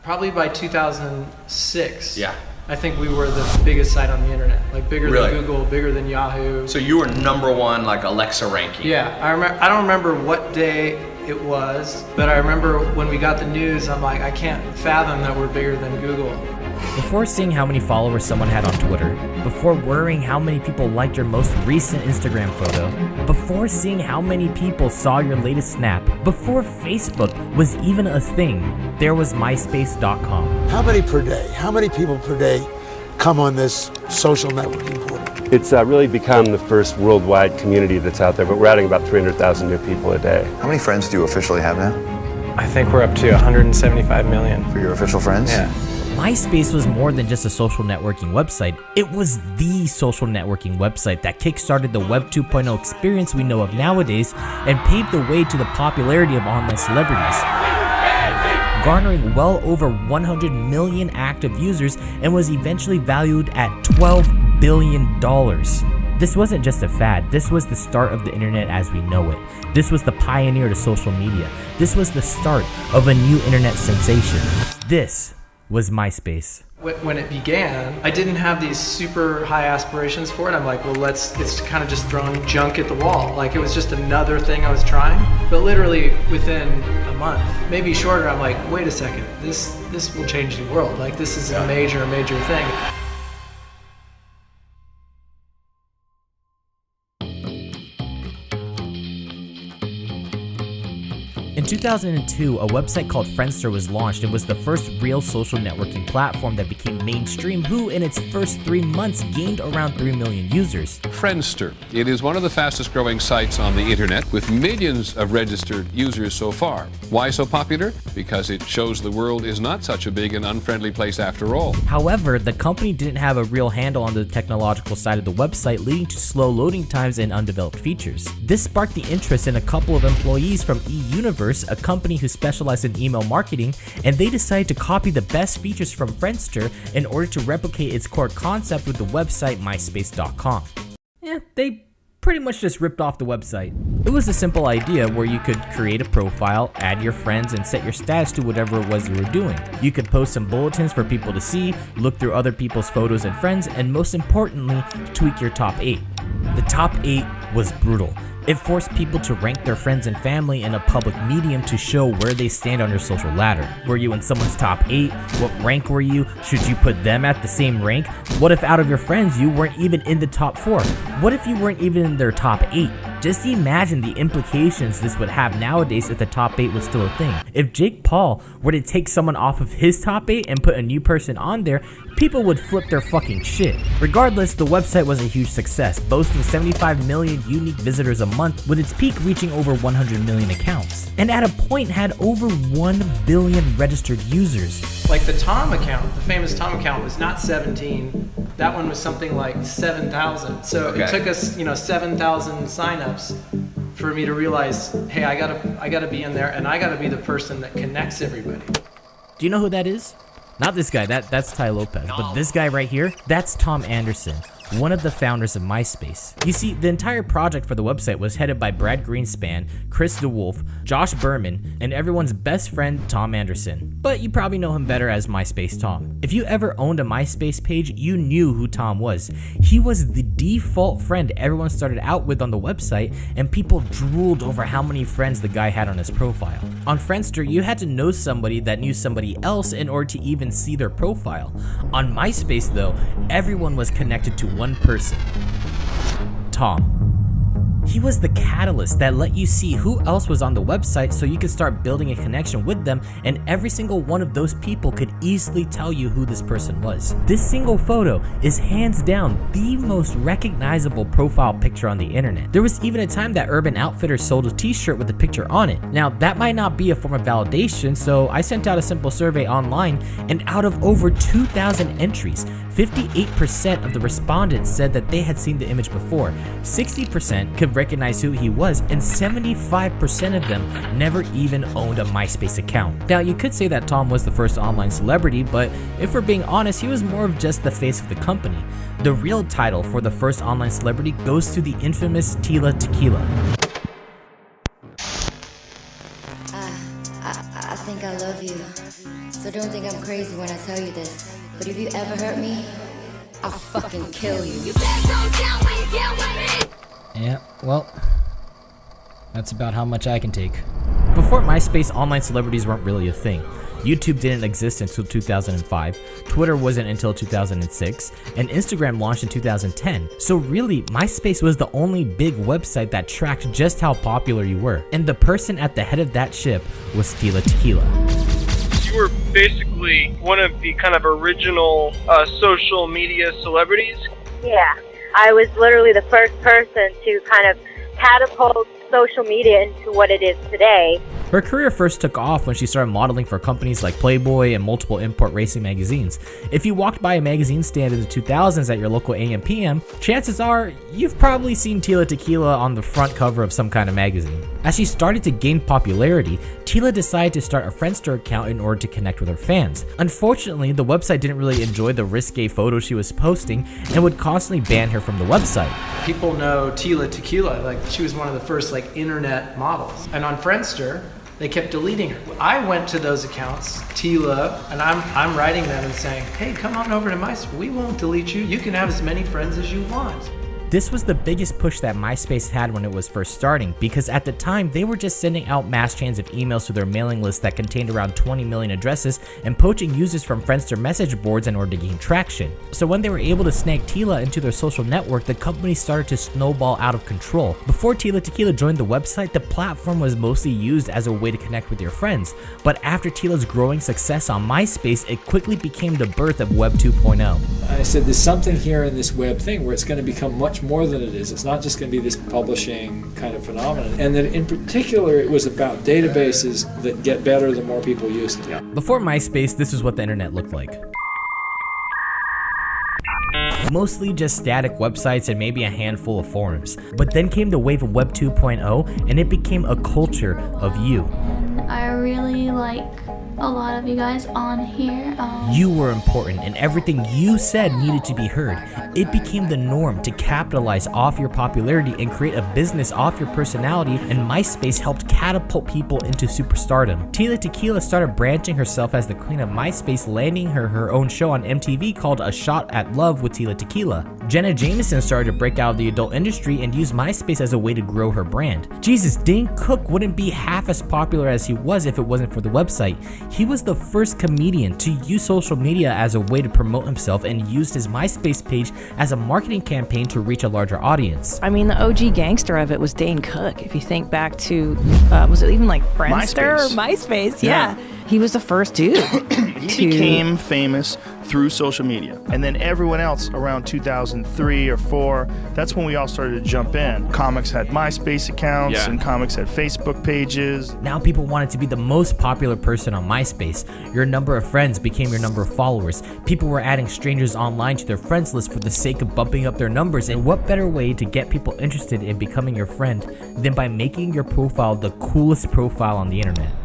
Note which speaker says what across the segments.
Speaker 1: Probably by 2006.
Speaker 2: Yeah.
Speaker 1: I think we were the biggest site on the internet, like bigger
Speaker 2: Really?
Speaker 1: than Google, bigger than Yahoo.
Speaker 2: So you were #1 like Alexa ranking.
Speaker 1: Yeah, I don't remember what day it was, but I remember when we got the news, I'm like, I can't fathom that we're bigger than Google.
Speaker 3: Before seeing how many followers someone had on Twitter, before worrying how many people liked your most recent Instagram photo, before seeing how many people saw your latest snap, before Facebook was even a thing, there was Myspace.com.
Speaker 4: How many per day? How many people per day come on this social networking portal?
Speaker 5: It's really become the first worldwide community that's out there, but we're adding about 300,000 new people a day.
Speaker 6: How many friends do you officially have now?
Speaker 1: I think we're up to 175 million.
Speaker 6: For your official friends?
Speaker 1: Yeah.
Speaker 3: Myspace was more than just a social networking website. It was the social networking website that kickstarted the Web 2.0 experience we know of nowadays and paved the way to the popularity of online celebrities, garnering well over 100 million active users and was eventually valued at $12 billion. This wasn't just a fad, this was the start of the internet as we know it. This was the pioneer to social media. This was the start of a new internet sensation. This was Myspace.
Speaker 1: When it began, I didn't have these super high aspirations for it. I'm like, well, it's kind of just throwing junk at the wall. Like it was just another thing I was trying. But literally within a month, maybe shorter, I'm like, wait a second, this will change the world. Like this is a major thing.
Speaker 3: In 2002, a website called Friendster was launched and was the first real social networking platform that became mainstream, who in its first 3 months gained around 3 million users.
Speaker 7: Friendster. It is one of the fastest growing sites on the internet with millions of registered users so far. Why so popular? Because it shows the world is not such a big and unfriendly place after all.
Speaker 3: However, the company didn't have a real handle on the technological side of the website, leading to slow loading times and undeveloped features. This sparked the interest in a couple of employees from eUniverse, a company who specialized in email marketing, and they decided to copy the best features from Friendster in order to replicate its core concept with the website Myspace.com. Yeah, they pretty much just ripped off the website. It was a simple idea where you could create a profile, add your friends, and set your status to whatever it was you were doing. You could post some bulletins for people to see, look through other people's photos and friends, and most importantly, tweak your top 8. The top 8 was brutal. It forced people to rank their friends and family in a public medium to show where they stand on your social ladder. Were you in someone's top 8? What rank were you? Should you put them at the same rank? What if out of your friends you weren't even in the top 4? What if you weren't even in their top 8? Just imagine the implications this would have nowadays if the top 8 was still a thing. If Jake Paul were to take someone off of his top 8 and put a new person on there, people would flip their fucking shit. Regardless, the website was a huge success, boasting 75 million unique visitors a month, with its peak reaching over 100 million accounts, and at a point had over 1 billion registered users.
Speaker 1: Like the Tom account, the famous Tom account was not 17. That one was something like 7,000. So it took us, 7,000 signups for me to realize, hey, I gotta be in there, and I gotta be the person that connects everybody.
Speaker 3: Do you know who that is? Not this guy, that's Ty Lopez, but this guy right here, that's Tom Anderson, one of the founders of MySpace. You see, the entire project for the website was headed by Brad Greenspan, Chris DeWolf, Josh Berman, and everyone's best friend, Tom Anderson. But you probably know him better as MySpace Tom. If you ever owned a MySpace page, you knew who Tom was. He was the default friend everyone started out with on the website, and people drooled over how many friends the guy had on his profile. On Friendster, you had to know somebody that knew somebody else in order to even see their profile. On MySpace though, everyone was connected to one person, Tom. He was the catalyst that let you see who else was on the website so you could start building a connection with them, and every single one of those people could easily tell you who this person was. This single photo is hands down the most recognizable profile picture on the internet. There was even a time that Urban Outfitters sold a t-shirt with the picture on it. Now that might not be a form of validation, so I sent out a simple survey online, and out of over 2,000 entries, 58% of the respondents said that they had seen the image before, 60% could recognize who he was, and 75% of them never even owned a MySpace account. Now you could say that Tom was the first online celebrity, but if we're being honest, he was more of just the face of the company. The real title for the first online celebrity goes to the infamous Tila Tequila.
Speaker 8: I think I love you. So Don't think I'm crazy when I tell you this, but if you ever hurt me, I'll fucking kill you.
Speaker 3: Yeah, well, that's about how much I can take. Before MySpace, online celebrities weren't really a thing. YouTube didn't exist until 2005, Twitter wasn't until 2006, and Instagram launched in 2010. So really, MySpace was the only big website that tracked just how popular you were. And the person at the head of that ship was Tila Tequila.
Speaker 9: You were basically one of the kind of original social media celebrities.
Speaker 10: Yeah, I was literally the first person to kind of catapult social media into what it is today.
Speaker 3: Her career first took off when she started modeling for companies like Playboy and multiple import racing magazines. If you walked by a magazine stand in the 2000s at your local AM/PM, chances are you've probably seen Tila Tequila on the front cover of some kind of magazine. As she started to gain popularity, Tila decided to start a Friendster account in order to connect with her fans. Unfortunately, the website didn't really enjoy the risque photos she was posting and would constantly ban her from the website.
Speaker 1: People know Tila Tequila, like she was one of the first like internet models. And on Friendster, they kept deleting her. I went to those accounts, Tila, and I'm writing them and saying, hey, come on over to MySpace. We won't delete you. You can have as many friends as you want.
Speaker 3: This was the biggest push that MySpace had when it was first starting, because at the time they were just sending out mass chains of emails to their mailing list that contained around 20 million addresses and poaching users from Friendster message boards in order to gain traction. So when they were able to snag Tila into their social network, the company started to snowball out of control. Before Tila Tequila joined the website, the platform was mostly used as a way to connect with your friends, but after Tila's growing success on MySpace, it quickly became the birth of Web 2.0.
Speaker 11: I said there's something here in this web thing where it's going to become much more than it is. It's not just going to be this publishing kind of phenomenon. And that in particular, it was about databases that get better the more people use them.
Speaker 3: Before MySpace, this is what the internet looked like. Mostly just static websites and maybe a handful of forums. But then came the wave of Web 2.0 and it became a culture of you.
Speaker 12: I really like a lot of you guys on here.
Speaker 3: You were important and everything you said needed to be heard. It became the norm to capitalize off your popularity and create a business off your personality, and MySpace helped catapult people into superstardom. Tila Tequila started branching herself as the queen of MySpace, landing her own show on MTV called A Shot at Love with Tila Tequila. Jenna Jameson started to break out of the adult industry and used MySpace as a way to grow her brand. Jesus, Dane Cook wouldn't be half as popular as he was if it wasn't for the website. He was the first comedian to use social media as a way to promote himself and used his MySpace page as a marketing campaign to reach a larger audience.
Speaker 13: I mean, the OG gangster of it was Dane Cook. If you think back to, was it even like Friendster or MySpace? Yeah. He was the first dude.
Speaker 14: He became famous through social media. And then everyone else around 2003 or 4, that's when we all started to jump in. Comics had MySpace accounts and comics had Facebook pages.
Speaker 3: Now people wanted to be the most popular person on MySpace. Your number of friends became your number of followers. People were adding strangers online to their friends list for the sake of bumping up their numbers, and what better way to get people interested in becoming your friend than by making your profile the coolest profile on the internet.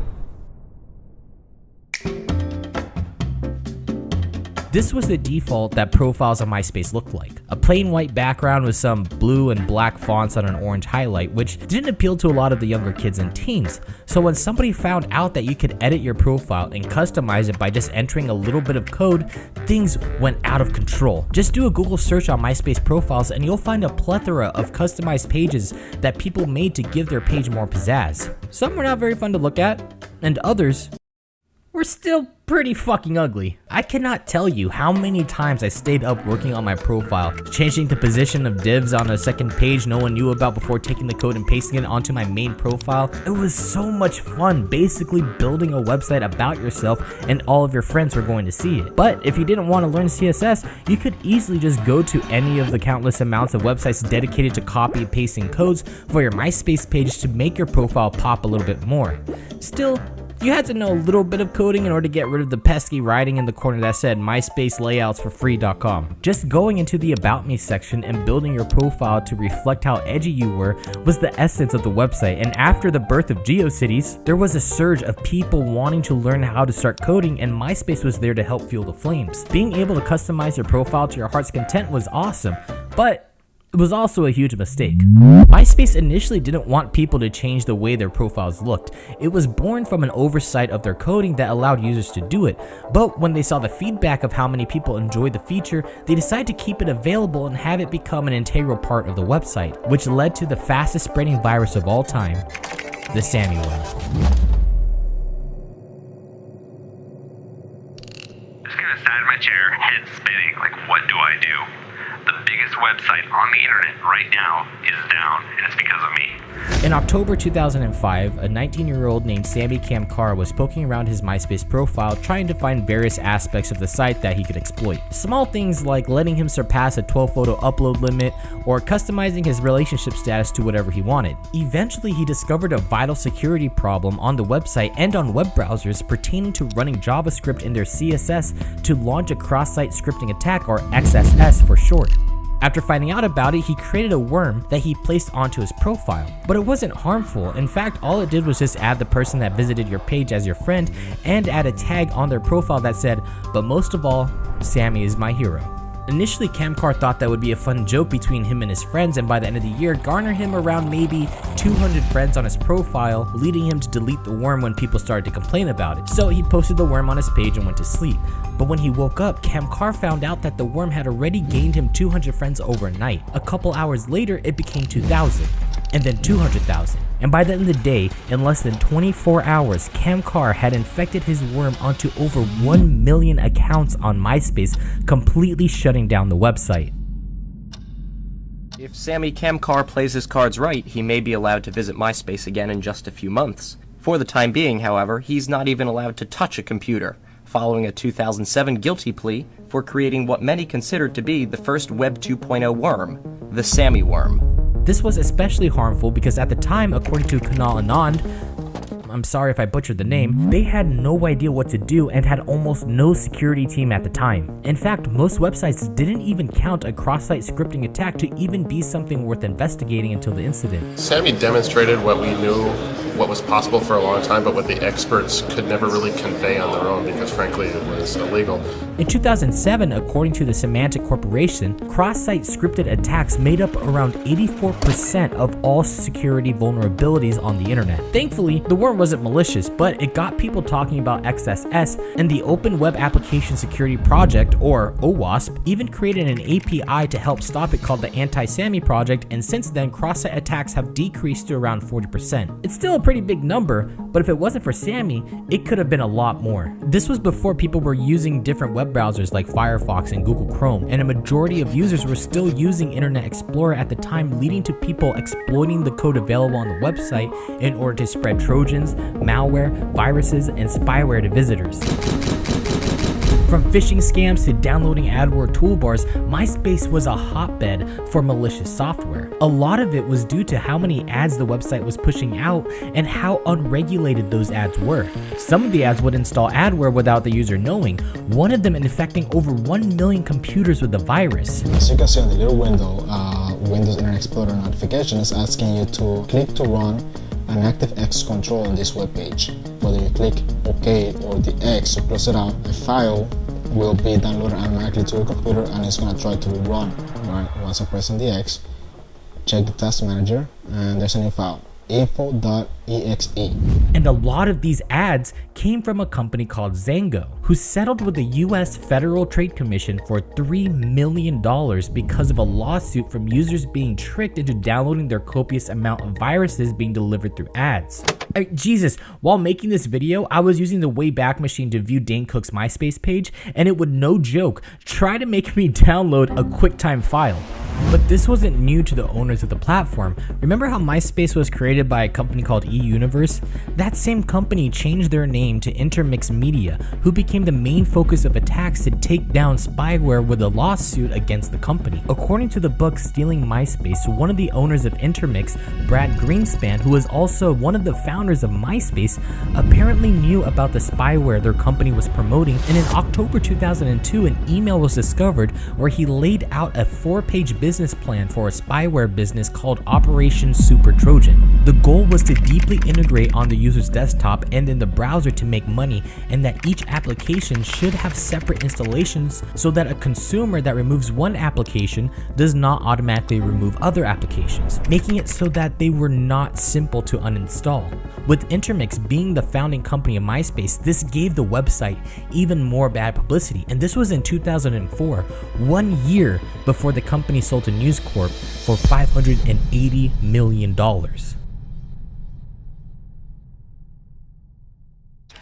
Speaker 3: This was the default that profiles on MySpace looked like. A plain white background with some blue and black fonts on an orange highlight, which didn't appeal to a lot of the younger kids and teens. So when somebody found out that you could edit your profile and customize it by just entering a little bit of code, things went out of control. Just do a Google search on MySpace profiles and you'll find a plethora of customized pages that people made to give their page more pizzazz. Some were not very fun to look at, and others were still pretty fucking ugly. I cannot tell you how many times I stayed up working on my profile, changing the position of divs on a second page no one knew about before taking the code and pasting it onto my main profile. It was so much fun basically building a website about yourself and all of your friends were going to see it. But if you didn't want to learn CSS, you could easily just go to any of the countless amounts of websites dedicated to copy and pasting codes for your MySpace page to make your profile pop a little bit more. Still, you had to know a little bit of coding in order to get rid of the pesky writing in the corner that said MySpaceLayoutsForFree.com. Just going into the About Me section and building your profile to reflect how edgy you were was the essence of the website, and after the birth of GeoCities, there was a surge of people wanting to learn how to start coding, and MySpace was there to help fuel the flames. Being able to customize your profile to your heart's content was awesome, but It was also a huge mistake. MySpace initially didn't want people to change the way their profiles looked. It was born from an oversight of their coding that allowed users to do it, but when they saw the feedback of how many people enjoyed the feature, they decided to keep it available and have it become an integral part of the website, which led to the fastest spreading virus of all time, the Sammy worm.
Speaker 15: Just kind of sat in my chair, head spinning, like, what do I do? The biggest website on the internet right now is down, and it's because of me.
Speaker 3: In October 2005, a 19-year-old named Sammy Kamkar was poking around his MySpace profile trying to find various aspects of the site that he could exploit. Small things like letting him surpass a 12-photo upload limit or customizing his relationship status to whatever he wanted. Eventually, he discovered a vital security problem on the website and on web browsers pertaining to running JavaScript in their CSS to launch a cross-site scripting attack, or XSS for short. After finding out about it, he created a worm that he placed onto his profile. But it wasn't harmful. In fact, all it did was just add the person that visited your page as your friend and add a tag on their profile that said, "But most of all, Sammy is my hero." Initially, Kamkar thought that would be a fun joke between him and his friends, and by the end of the year, garner him around maybe 200 friends on his profile, leading him to delete the worm when people started to complain about it. So he posted the worm on his page and went to sleep. But when he woke up, Kamkar found out that the worm had already gained him 200 friends overnight. A couple hours later, it became 2,000, and then 200,000. And by the end of the day, in less than 24 hours, Kamkar had infected his worm onto over 1 million accounts on MySpace, completely shutting down the website.
Speaker 16: If Sammy Kamkar plays his cards right, he may be allowed to visit MySpace again in just a few months. For the time being, however, he's not even allowed to touch a computer, following a 2007 guilty plea for creating what many considered to be the first Web 2.0 worm, the Sammy worm.
Speaker 3: This was especially harmful because at the time, according to Kunal Anand, I'm sorry if I butchered the name, they had no idea what to do and had almost no security team at the time. In fact, most websites didn't even count a cross-site scripting attack to even be something worth investigating until the incident.
Speaker 17: Sammy demonstrated what we knew, what was possible for a long time, but what the experts could never really convey on their own because frankly it was illegal.
Speaker 3: In 2007, according to the Semantic Corporation, cross-site scripted attacks made up around 84% of all security vulnerabilities on the internet. Thankfully, the worm wasn't malicious, but it got people talking about XSS, and the Open Web Application Security Project, or OWASP, even created an API to help stop it called the Anti-Sammy Project, and since then, cross-site attacks have decreased to around 40%. It's still a pretty big number, but if it wasn't for Sammy, it could have been a lot more. This was before people were using different web browsers like Firefox and Google Chrome, and a majority of users were still using Internet Explorer at the time, leading to people exploiting the code available on the website in order to spread Trojans, malware, viruses, and spyware to visitors. From phishing scams to downloading AdWord toolbars, MySpace was a hotbed for malicious software. A lot of it was due to how many ads the website was pushing out and how unregulated those ads were. Some of the ads would install adware without the user knowing, one of them infecting over 1 million computers with the virus.
Speaker 18: As you can see on the little window, Windows Internet Explorer notification is asking you to click to run an ActiveX control on this web page. Whether you click OK or the X to close it out, a file will be downloaded automatically to your computer and it's going to try to run. Right? Once I press on the X, check the task manager and there's a new file, info.exe.
Speaker 3: And a lot of these ads came from a company called Zango, who settled with the US Federal Trade Commission for $3 million because of a lawsuit from users being tricked into downloading their copious amount of viruses being delivered through ads. Jesus, while making this video, I was using the Wayback Machine to view Dane Cook's MySpace page, and it would, no joke, try to make me download a QuickTime file. But this wasn't new to the owners of the platform. Remember how MySpace was created by a company called eUniverse? That same company changed their name to Intermix Media, who became the main focus of attacks to take down spyware with a lawsuit against the company. According to the book Stealing MySpace, one of the owners of Intermix, Brad Greenspan, who was also one of the founders of MySpace, apparently knew about the spyware their company was promoting, and in October 2002, an email was discovered where he laid out a 4-page business business plan for a spyware business called Operation Super Trojan. The goal was to deeply integrate on the user's desktop and in the browser to make money, and that each application should have separate installations so that a consumer that removes one application does not automatically remove other applications, making it so that they were not simple to uninstall. With Intermix being the founding company of MySpace, this gave the website even more bad publicity, and this was in 2004, 1 year before the company sold to News Corp for $580 million.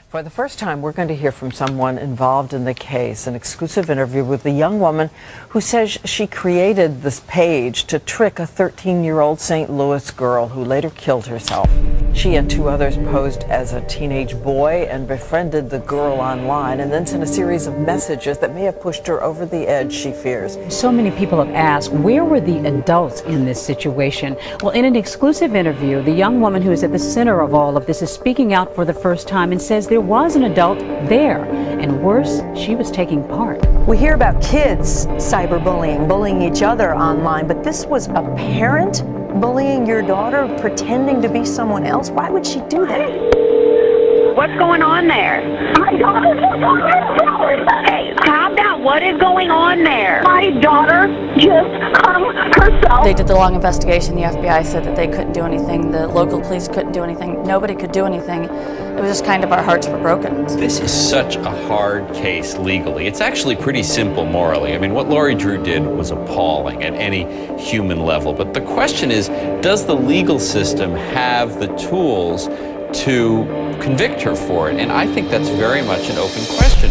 Speaker 19: For the first time, we're going to hear from someone involved in the case, an exclusive interview with the young woman who says she created this page to trick a 13-year-old St. Louis girl who later killed herself. She and two others posed as a teenage boy and befriended the girl online and then sent a series of messages that may have pushed her over the edge, she fears.
Speaker 20: So many people have asked, where were the adults in this situation? Well, in an exclusive interview, the young woman who is at the center of all of this is speaking out for the first time and says there was an adult there, and worse, she was taking part.
Speaker 13: We hear about kids cyberbullying, bullying each other online, but this was a parent bullying your daughter, pretending to be someone else? Why would she do that?
Speaker 21: What's going on there? My daughter just hurt. Hey, calm down. What is going on there? My daughter just hung herself.
Speaker 22: They did the long investigation. The FBI said that they couldn't do anything. The local police couldn't do anything. Nobody could do anything. It was just kind of our hearts were broken.
Speaker 23: This is such a hard case legally. It's actually pretty simple morally. I mean, what Lori Drew did was appalling at any human level. But the question is, does the legal system have the tools to convict her for it? And I think that's very much an open question.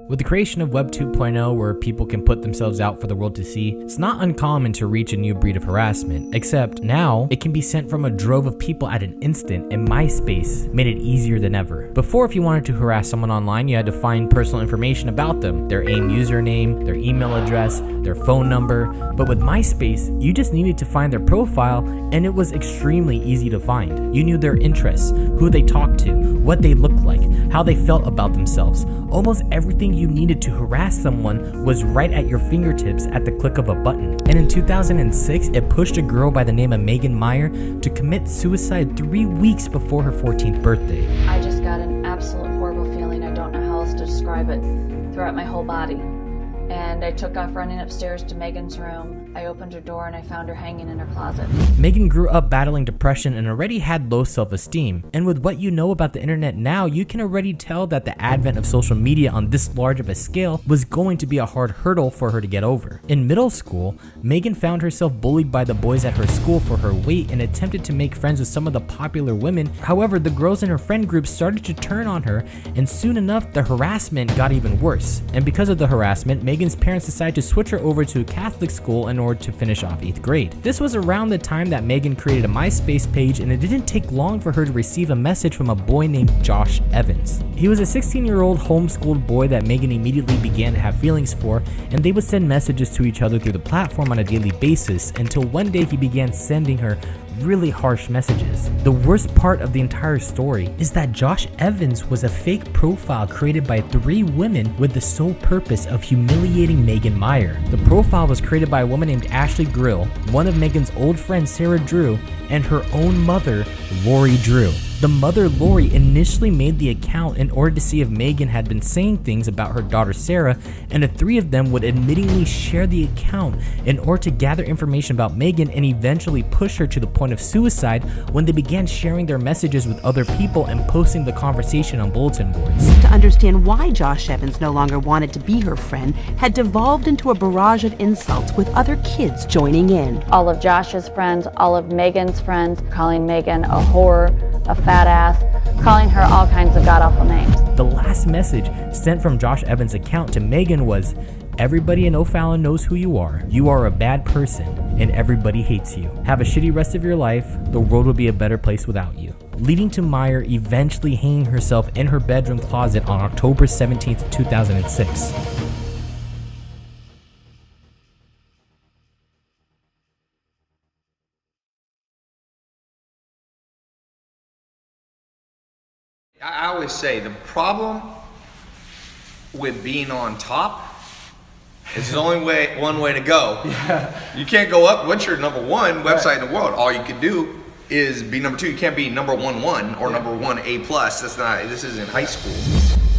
Speaker 3: With the creation of Web 2.0, where people can put themselves out for the world to see, it's not uncommon to reach a new breed of harassment, except now it can be sent from a drove of people at an instant, and MySpace made it easier than ever. Before, if you wanted to harass someone online, you had to find personal information about them, their AIM username, their email address, their phone number, but with MySpace, you just needed to find their profile, and it was extremely easy to find. You knew their interests, who they talked to, what they looked like, how they felt about themselves. Almost everything you needed to harass someone was right at your fingertips at the click of a button. And in 2006, it pushed a girl by the name of Megan Meyer to commit suicide 3 weeks before her 14th birthday.
Speaker 22: I just got an absolute horrible feeling. I don't know how else to describe it throughout my whole body. And I took off running upstairs to Megan's room. I opened her door and I found her hanging in her closet.
Speaker 3: Megan grew up battling depression and already had low self-esteem. And with what you know about the internet now, you can already tell that the advent of social media on this large of a scale was going to be a hard hurdle for her to get over. In middle school, Megan found herself bullied by the boys at her school for her weight and attempted to make friends with some of the popular women. However, the girls in her friend group started to turn on her, and soon enough, the harassment got even worse. And because of the harassment, Megan's parents decided to switch her over to a Catholic school in order to finish off 8th grade. This was around the time that Megan created a MySpace page, and it didn't take long for her to receive a message from a boy named Josh Evans. He was a 16-year-old homeschooled boy that Megan immediately began to have feelings for, and they would send messages to each other through the platform on a daily basis until one day he began sending her really harsh messages. The worst part of the entire story is that Josh Evans was a fake profile created by 3 women with the sole purpose of humiliating Megan Meyer. The profile was created by a woman named Ashley Grill, one of Megan's old friends Sarah Drew, and her own mother, Lori Drew. The mother, Lori, initially made the account in order to see if Megan had been saying things about her daughter Sarah, and the 3 of them would admittingly share the account in order to gather information about Megan and eventually push her to the point of suicide when they began sharing their messages with other people and posting the conversation on bulletin boards.
Speaker 24: To understand why Josh Evans no longer wanted to be her friend had devolved into a barrage of insults with other kids joining in.
Speaker 22: All of Josh's friends, all of Megan's friends, calling Megan a whore, a fat ass, calling her all kinds of god-awful names.
Speaker 3: The last message sent from Josh Evans' account to Megan was, "Everybody in O'Fallon knows who you are. You are a bad person, and everybody hates you. Have a shitty rest of your life. The world will be a better place without you." Leading to Meyer eventually hanging herself in her bedroom closet on October 17th, 2006.
Speaker 2: I always say the problem with being on top, it's only one way to go. You can't go up. Once you're number one website in the world, all you can do is be number two. You can't be number 1 or number 1 A+. This isn't high school.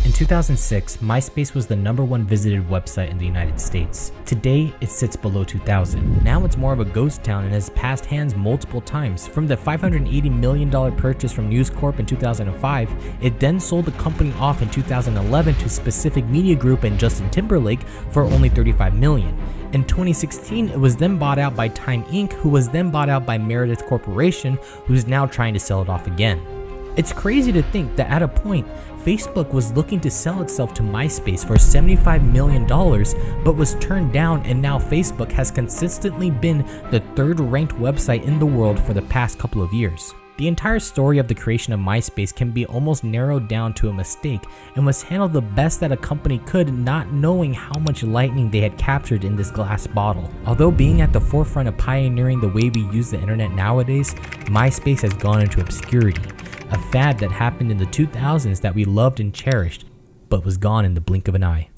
Speaker 3: In 2006, MySpace was the #1 visited website in the United States. Today, it sits below 2,000. Now it's more of a ghost town and has passed hands multiple times. From the $580 million purchase from News Corp in 2005, it then sold the company off in 2011 to Specific Media Group and Justin Timberlake for only $35 million. In 2016, it was then bought out by Time Inc., who was then bought out by Meredith Corporation, who's now trying to sell it off again. It's crazy to think that at a point, Facebook was looking to sell itself to MySpace for $75 million, but was turned down, and now Facebook has consistently been the 3rd ranked website in the world for the past couple of years. The entire story of the creation of MySpace can be almost narrowed down to a mistake and was handled the best that a company could, not knowing how much lightning they had captured in this glass bottle. Although being at the forefront of pioneering the way we use the internet nowadays, MySpace has gone into obscurity. A fad that happened in the 2000s that we loved and cherished, but was gone in the blink of an eye.